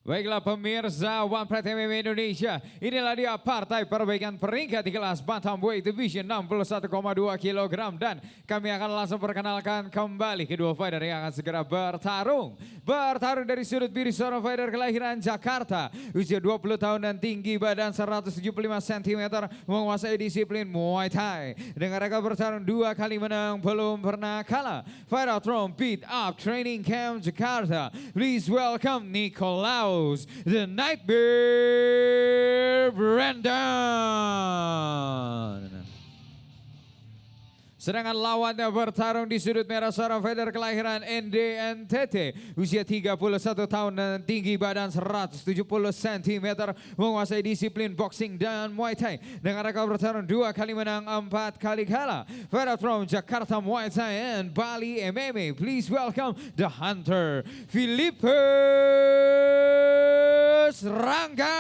Baiklah pemirsa One Pride MMA Indonesia, inilah dia partai perbaikan peringkat di kelas Bantamweight Division 61,2 kg dan kami akan langsung perkenalkan kembali kedua fighter yang akan segera bertarung. Bertarung dari sudut kiri seorang fighter kelahiran Jakarta, usia 20 tahun dan tinggi badan 175 cm, menguasai disiplin Muay Thai. Dengan rekor bertarung 2 kali menang, belum pernah kalah. Fighter from Beat Up Training Camp Jakarta, please welcome Nicolaus the Nightmare Brandon. Sedangkan lawannya bertarung di sudut merah seorang fighter kelahiran NDNTT, usia 31 tahun dan tinggi badan 170 cm, menguasai disiplin boxing dan Muay Thai. Dengan rekor bertarung 2 kali menang, 4 kali kalah. Fighter from Jakarta Muay Thai and Bali MMA, please welcome the Hunter, Philippus Rangga.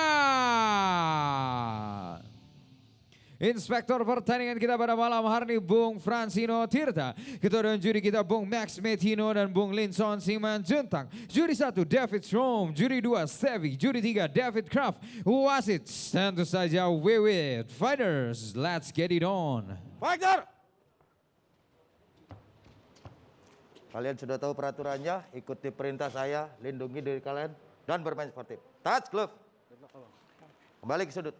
Inspektor pertandingan kita pada malam hari ini Bung Francino Tirta. Ketua dan juri kita Bung Max Metino dan Bung Linson Simanjuntang. Juri 1 David Strom, juri 2 Sevi, juri 3 David Kraft. Wasit tentu saja Wiwit. Fighters, let's get it on. Fighter! Kalian sudah tahu peraturannya, ikuti perintah saya, lindungi diri kalian, dan bermain sportif. Touch glove. Kembali ke sudut.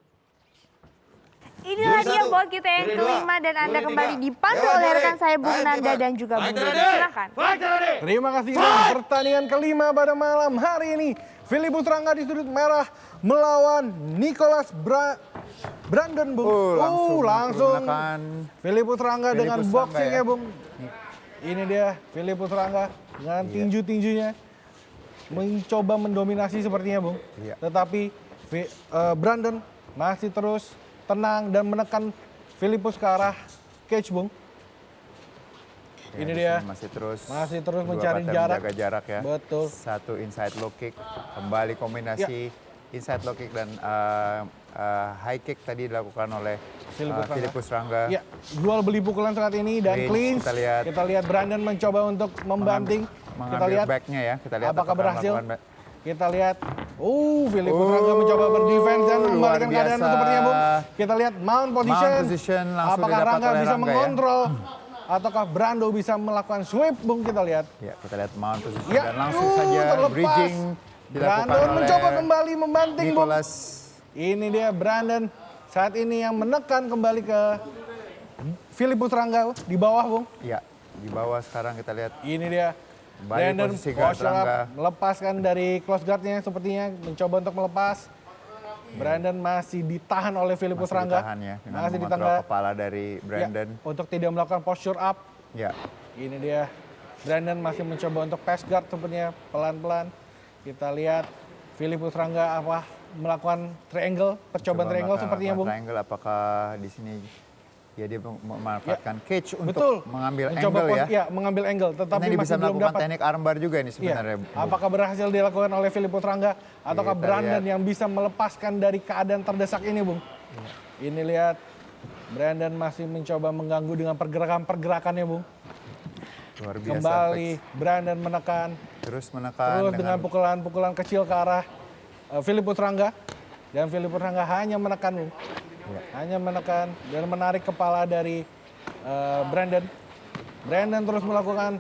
Inilah dia buat kita yang kelima dan Anda kembali dipandu oleh rekan saya Bung Nanda dan juga Bung Dede. Silakan. Terima kasih dan pertandingan kelima pada malam hari ini. Philippus Rangga di sudut merah melawan Nicholas Brandon, Bung. Langsung Philippus Rangga dengan boxingnya, Bung. Ini dia Philippus Rangga dengan tinju-tinjunya. Mencoba mendominasi sepertinya, Bung. Tetapi Brandon masih terus tenang dan menekan Philippus ke arah cage, Bung. Ini dia masih terus mencari jarak. Menjaga jarak ya. Betul. Satu inside low kick, kembali kombinasi inside low kick dan high kick tadi dilakukan oleh Philippus Rangga. Ya, jual beli pukulan saat ini dan clinch. Kita lihat Brandon mencoba untuk membanting. Kita lihat backnya ya. Kita lihat apakah berhasil. Kita lihat, Philippus Rangga mencoba berdefense dan membalikan keadaan sepertinya, Bung. Kita lihat mount position langsung apakah Rangga bisa ya? mengontrol, ataukah Brando bisa melakukan sweep, Bung, kita lihat. Ya, kita lihat mount position dan langsung saja terlepas. bridging dilakukan Brandon oleh mencoba kembali membanting, Bung. Nicholas. Ini dia Brandon saat ini yang menekan kembali ke Philippus Rangga di bawah, Bung. Ya, di bawah sekarang kita lihat. Ini dia. Brandon melepaskan dari close guard-nya sepertinya, mencoba untuk melepas. Brandon masih ditahan oleh Philippus Rangga. Masih ditahan kepala dari Brandon. Ya, untuk tidak melakukan posture up. Ya. Ini dia. Brandon masih mencoba untuk pass guard sepertinya pelan-pelan. Kita lihat Philippus Rangga melakukan triangle, percobaan triangle sepertinya, Bung. Triangle apakah di sini ya dia memanfaatkan cage untuk mengambil angle ya. Ya, mengambil angle, tetapi masih bisa belum dapat. Teknik armbar juga ini sebenarnya. Apakah berhasil dilakukan oleh Philippus Rangga ataukah Brandon yang bisa melepaskan dari keadaan terdesak ini, Bung? Ini lihat Brandon masih mencoba mengganggu dengan pergerakan-pergerakannya, Bung. Luar biasa. Kembali Brandon menekan. Terus menekan. Terus dengan pukulan-pukulan kecil ke arah Philippus Rangga. Dan Philippus Rangga hanya menekan, Bung. Hanya menekan dan menarik kepala dari Brandon. Brandon terus melakukan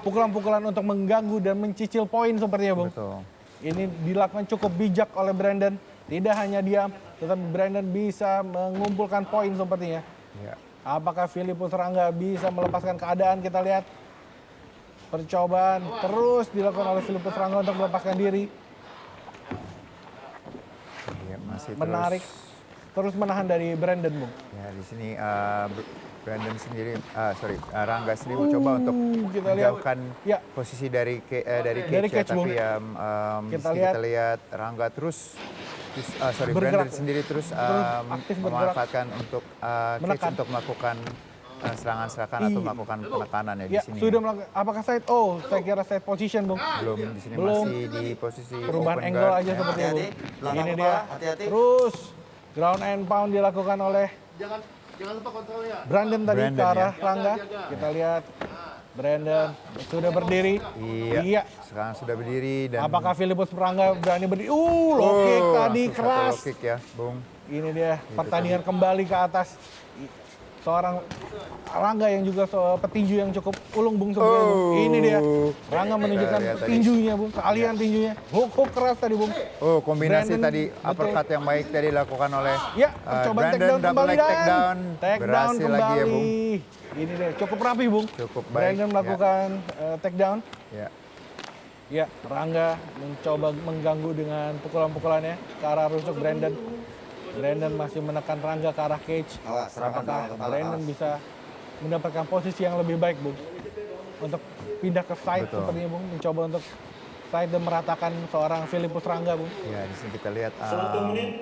pukulan-pukulan untuk mengganggu dan mencicil poin sepertinya, Bung. Betul. Ini dilakukan cukup bijak oleh Brandon. Tidak hanya diam, tetapi Brandon bisa mengumpulkan poin sepertinya. Ya. Apakah Philippus Rangga bisa melepaskan keadaan? Kita lihat percobaan terus dilakukan oleh Philippus Rangga untuk melepaskan diri. Ya, masih menarik. Terus menahan dari Brandon, Bung. Ya, di sini Brandon sendiri, Rangga sendiri mencoba untuk menjauhkan posisi dari cage, tapi kita lihat Rangga Brandon sendiri terus memanfaatkan untuk cage untuk melakukan serangan-serangan atau melakukan penekanan ya di sini. Sudah melakukan, apakah side? Saya kira side position, Bung. Belum, di sini masih di posisi perubahan angle aja sepertinya, Bung. Ini dia. Terus ground and pound dilakukan oleh Brandon tadi ke arah Rangga. Kita lihat Brandon sudah berdiri. Iya. Sekarang sudah berdiri dan Apakah Filipus Rangga berani berdiri? Low kick tadi langsung satu keras. low kick ya, Bung. Ini dia pertandingan kembali ke atas. Seorang Rangga yang juga petinju yang cukup ulung, Bung, sebenarnya. Bung. Ini dia Rangga menunjukkan lihat tadi. tinjunya, Bung, keahlian tinjunya. Hook keras tadi, Bung. Kombinasi Brandon, tadi uppercut yang baik tadi dilakukan oleh Ya, percobaan Brandon, takedown double kembali leg takedown. Takedown Berhasil kembali. lagi ya, Bung. Ini dia cukup rapi, Bung. Cukup baik, Brandon melakukan takedown. Ya. Ya, Rangga mencoba mengganggu dengan pukulan-pukulannya ke arah rusuk Brandon. Brandon masih menekan Rangga ke arah cage. Awas, serangan Apakah kepala, Brandon awas. bisa mendapatkan posisi yang lebih baik, Bung? Untuk pindah ke side Betul. sepertinya, Bung. Mencoba untuk side dan meratakan seorang Filipus Rangga, Bung. Ya, di sini kita lihat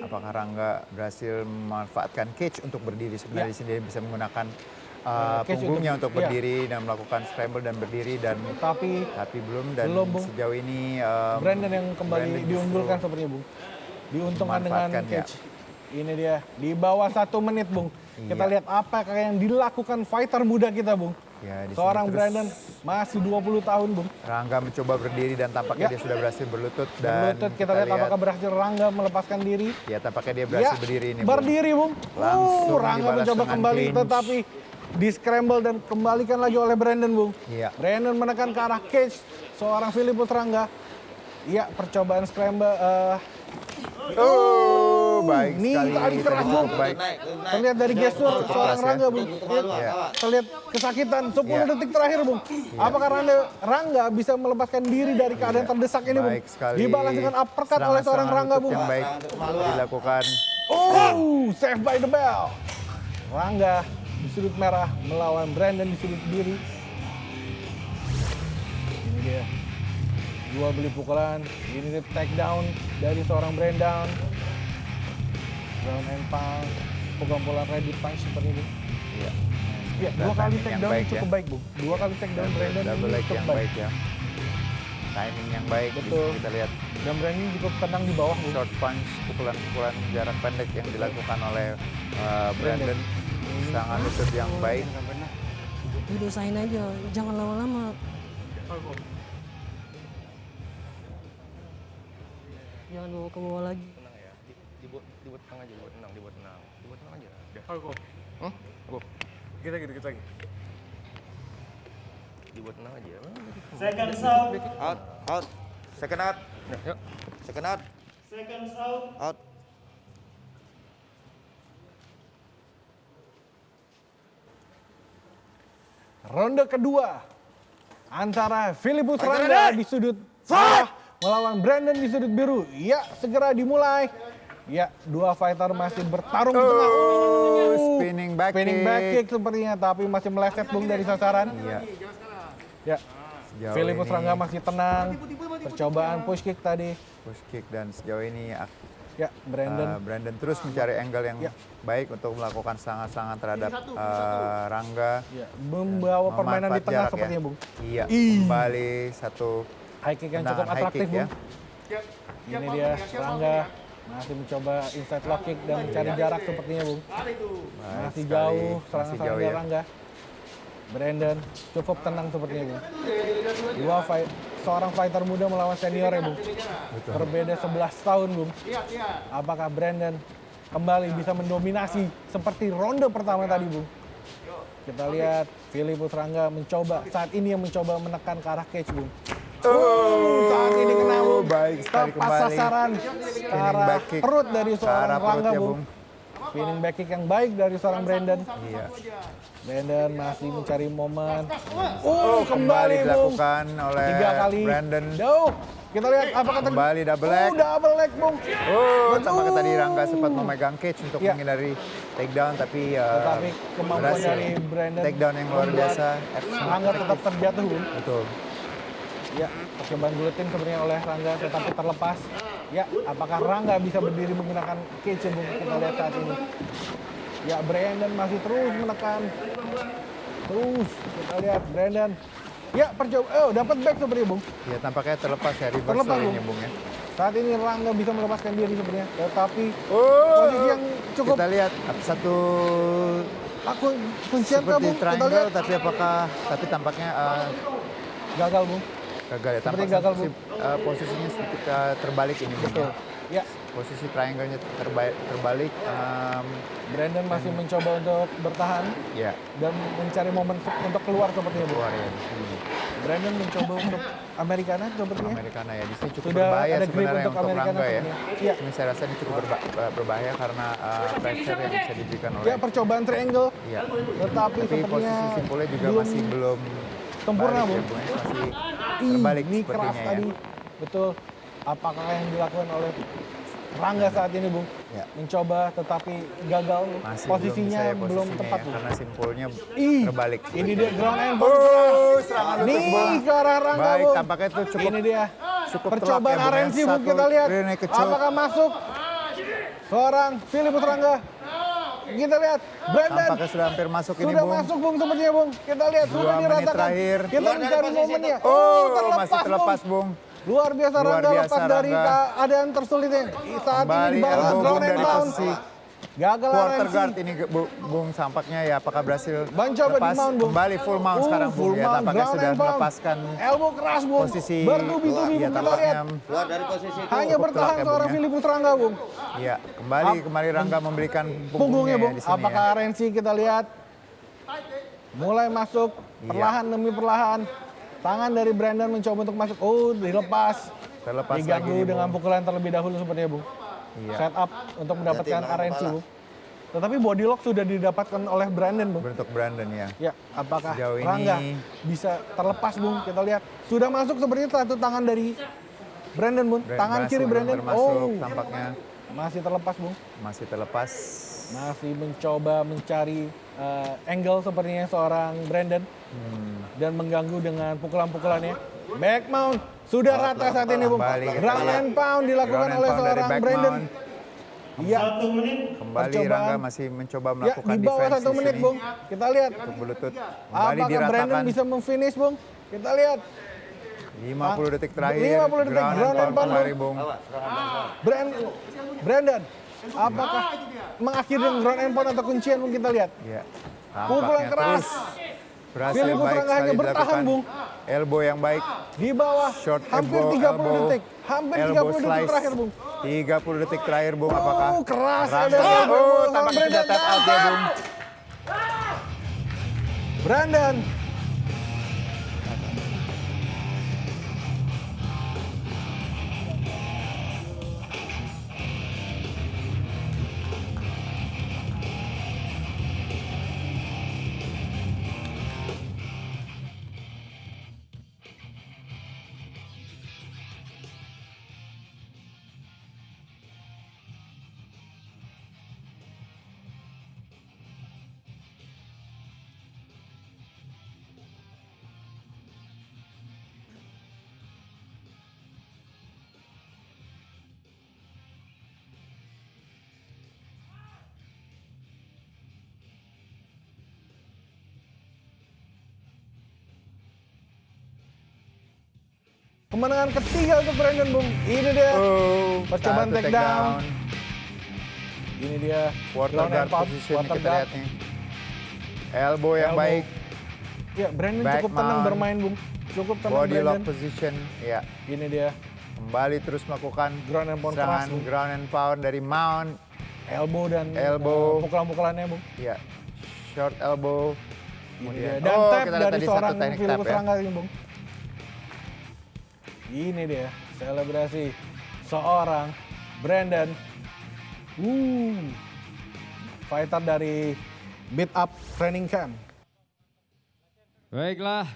apakah Rangga berhasil memanfaatkan cage untuk berdiri. Sebenarnya di sini dia bisa menggunakan Cage punggungnya untuk untuk- berdiri dan melakukan scramble dan berdiri dan Tapi belum dan Belum, Bung. sejauh ini Brandon yang kembali Brandon justru diunggulkan sepertinya, Bung. Diuntungkan dengan memanfaatkan, ya. cage. Ini dia di bawah 1 menit, Bung. Kita Iya. lihat apa yang dilakukan fighter muda kita, Bung. Ya, di sini Seorang terus Brandon masih 20 tahun, Bung. Rangga mencoba berdiri dan tampaknya Ya. dia sudah berhasil berlutut dan Berlutut, kita lihat apakah berhasil Rangga melepaskan diri. ya tampaknya dia berhasil berdiri ini. Bung. Berdiri, Bung. Langsung Rangga dibalas mencoba dengan kembali, clinch. tetapi di scramble dan kembalikan lagi oleh Brandon, Bung. Iya. Brandon menekan ke arah cage seorang Filipus Rangga. Iya, percobaan scramble. Baik Nih, sekali. tadi keras, cukup Bung. baik. Terlihat dari gestur seorang keras, ya. Rangga, Bung. Iya. Terlihat kesakitan 10 Iya. detik terakhir, Bung. Apakah Rangga bisa melepaskan diri dari keadaan terdesak ini, Bung? Baik sekali. Dibalas dengan uppercut oleh seorang Serangan Rangga, lutut Bung. yang baik dilakukan. Save by the bell. Rangga di sudut merah melawan Brandon di sudut biru. Ini dia. Dua beli pukulan. Ini dia takedown dari seorang Brandon. Ground and pound. Pukulan ready punch seperti ini. Iya. Ya, Dan dua kali timing yang takedown baik, cukup ya. baik, Bung. Dua kali takedown Brandon Double ini leg cukup yang baik. baik ya. Timing yang baik. Di Betul. sini kita lihat Dan Brandon cukup tenang di bawah, Bung. short punch, pukulan-pukulan jarak pendek yang dilakukan oleh Brandon. Serangan lutut yang baik. Diusahain aja, jangan lama-lama. Jangan bawa ke bawah lagi. Dibuat tenang aja, dibuat tenang aja. Udah. Kita lagi. Dibuat tenang aja. Out. Second out. Yuk. Second out. Out. Ronde kedua antara Filipus Rangga di sudut merah melawan Brandon di sudut biru. Ya, segera dimulai. Ya, dua fighter masih bertarung di tengah. Spinning back Spinning kick. back kick sepertinya, tapi masih meleset, Bung, dari sasaran. Iya. Ya, Sejauh Filipus ini Rangga masih tenang. Percobaan push kick tadi. push kick dan sejauh ini Ya, Brandon. Brandon terus mencari angle yang Ya. baik untuk melakukan serangan-serangan terhadap Rangga. Ya, membawa permainan di Memanfaat tengah jarak ya. sepertinya, Bung. Iya, Ih. kembali satu High kick yang tendangan cukup high atraktif, kick Bung. ya. Ini dia Rangga masih mencoba inside lock kick dan mencari jarak sepertinya, Bung. Baik Masih sekali. jauh Masih serangan-serangan jauh dari ya. Rangga. Brandon cukup tenang sepertinya, Bung. Seorang fighter muda melawan senior ya, Bung. Berbeda 11 tahun, Bung. Apakah Brandon kembali bisa mendominasi seperti ronde pertama tadi, Bung? Kita lihat Filipus Rangga saat ini yang mencoba menekan ke arah cage, Bung. Saat ini kena, Bung. Baik sekali Tepat kembali. sasaran ke Spinning arah back kick. perut dari Ke seorang arah perut Rangga, ya, Bung. Spinning back kick yang baik dari seorang Brandon. Iya. Brandon masih mencari momen. Kembali Kembali, Bung. dilakukan oleh 3 kali. Brandon. Jauh. Kita lihat apakah Kembali double leg. double leg, Bung. Tampaknya tadi Rangga sempat memegang cage untuk Ya. menghindari takedown, tapi Tetapi kemampuan berhasil. dari Brandon Takedown yang luar membuat biasa. Rangga tetap terjatuh, Bung. Betul. Ya, percobaan guletin sebenarnya oleh Rangga tetapi terlepas. Ya, apakah Rangga bisa berdiri menggunakan cage, Bung? Kita lihat saat ini. Ya, Brandon masih terus menekan. Terus kita lihat Brandon. Ya, dapat back sebenarnya, Bung. Ya tampaknya terlepas ya reversal Terlepas, ini Bung. Bung ya. Saat ini Rangga bisa melepaskan diri sebenarnya, tetapi posisi yang cukup Kita lihat satu kuncian kah Seperti Bung? Kita triangle, lihat. tapi tampaknya Gagal Bung. gagal ya. Seperti Tampaknya gagal, Bu. posisinya sedikit terbalik ini. Bung, Betul. Ya, posisi triangle-nya terbalik. Brandon masih mencoba untuk bertahan Ya, dan mencari momen untuk keluar sepertinya Bung. keluar ya. Brandon mencoba untuk Americana sepertinya. Americana ya, di sini cukup Sudah berbahaya ada grip sebenarnya untuk untuk Americana Rangga ya. sebenarnya. Iya. Ini saya rasa ini cukup berbahaya karena pressure yang bisa diberikan oleh. Ya, percobaan triangle. Iya. Tetapi Tapi sepertinya posisi simpulnya juga masih belum sempurna, balik ya, Bung. Bung, ya. Masih Ih, terbalik ini keras sepertinya ya. tadi. Betul. Apakah yang dilakukan oleh Rangga saat ini, Bung? Ya. Mencoba tetapi gagal. Masih posisinya belum posisinya tepat, ya, Bung. karena simpulnya Ih, terbalik. ini dia ground and pound. Serangan lutut, Nih Bung. ke arah Rangga, Baik, Bung. tampaknya itu cukup Ini dia. cukup Percobaan telak ya, Bung, ya. RNC, Bung, Satu kita lihat. rear naked choke. Apakah masuk? Seorang Filipus Rangga. Kita lihat. Brandon. Tampaknya sudah hampir masuk ini, Sudah Bung. masuk Bung sepertinya Bung. Kita lihat 2 sudah menit diratakan. terakhir. Kita Luar dari mencari posisi momennya. Masih terlepas, Bung. Luar biasa Luar Rangga biasa, lepas dari Rangga. keadaan tersulitnya. Saat Kembali ini di bawah elbow, ground Bung, and dari pound. posisi Gagal quarter RNC. guard ini, Bung, tampaknya ya apakah berhasil Mencoba di lepas mount, Bung. kembali full mount sekarang, Bung, full ya. mount, Tampaknya ground sudah and pound. melepaskan Elbow keras, Bung. posisi. Bertubi-tubi, Ya, Bung. Kita tampaknya lihat. Keluar dari posisi itu. Hanya cukup bertahan telak ya, seorang Bung, ya. Filipus Rangga, Bung. Ya, kembali Rangga memberikan Punggungnya, Bung. di sini Apakah ya. RNC kita lihat mulai masuk Iya. perlahan demi perlahan. Tangan dari Brandon mencoba untuk masuk. Oh, dilepas. Terlepas Diganggu lagi nih, dengan Bung. pukulan terlebih dahulu sepertinya, Bung. Iya. Set up untuk mendapatkan Hati-hati, RNC, kepala. Bung. Tetapi body lock sudah didapatkan oleh Brandon, Bung. Bentuk Brandon ya. Ya, apakah Sejauh ini- Rangga bisa terlepas, Bung? Kita lihat. Sudah masuk sepertinya satu tangan dari Brandon, Bung. Tangan Berhasil, kiri Bung, Brandon. termasuk Oh, tampaknya masih terlepas, Bung. masih terlepas. Masih mencoba mencari angle sepertinya seorang Brandon. Dan mengganggu dengan pukulan-pukulannya. Back mount. Sudah rata saat ini, Bung. Kembali kita Ground lihat. and pound dilakukan Ground and oleh pound dari seorang back Brandon. mount. Iya. Kembali Percobaan. Rangga masih mencoba Ya, melakukan di bawah defense 1 di menit, sini. Bung. Kita lihat. Untuk berlutut. Kembali Apakah Brandon diratakan. bisa memfinish, Bung? Kita lihat. 50 detik terakhir. 50 detik, Ground and ground and pound pound, kembali, Bung. Brandon, apakah mengakhiri dengan ground and pound atau kuncian, Bung? Kita lihat. Ya. Pukulan Tampaknya keras. terus berhasil Filipus baik Rangga sekali hanya bertahan, dilakukan. Bung. Elbow yang baik. Di bawah Short hampir elbow, 30 elbow, detik. Hampir elbow 30 detik slice. terakhir, Bung. 30 detik terakhir, Bung. Apakah Oh, keras. Rangga? ada elbow Oh, sama tampaknya sudah Brandon. tap out ya, Bung. Brandon. Kemenangan ketiga untuk Brandon, Bung. Ini dia. Oh, Percobaan satu take down. Ini dia. Quarter ground and guard pound, position quarter kita guard. lihat nih. Elbow yang Elbow. baik. Ya, Brandon Back cukup tenang mount. bermain, Bung. Cukup tenang Body lock Brandon. position. Ya. Ini dia. Kembali terus melakukan Ground and pound serangan keras, Bung. ground and pound dari mount. Elbow dan Elbow. pukulan-pukulannya, Bung. Ya. Short elbow. Ini dia. Kemudian, Dan oh, tap kita lihat dari tadi seorang satu teknik tap Filipus ya. Rangga ini, Bung. Ini dia selebrasi seorang Brandon. Fighter dari Beat Up Training Camp. Baiklah,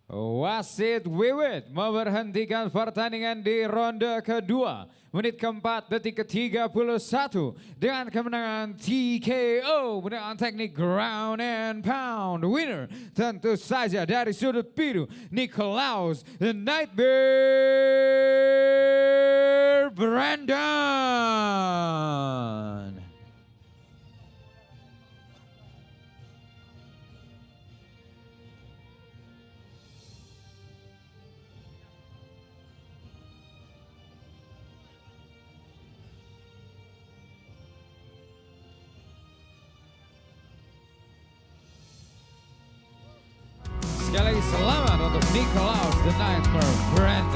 wasit Wiwit memberhentikan pertandingan di ronde kedua. Menit keempat, detik ke-31 dengan kemenangan TKO dengan teknik ground and pound. Winner tentu saja dari sudut biru, Nicolaus The Nightmare Brandon. Sekali lagi selamat untuk Nicolaus The Nightmare Brandon.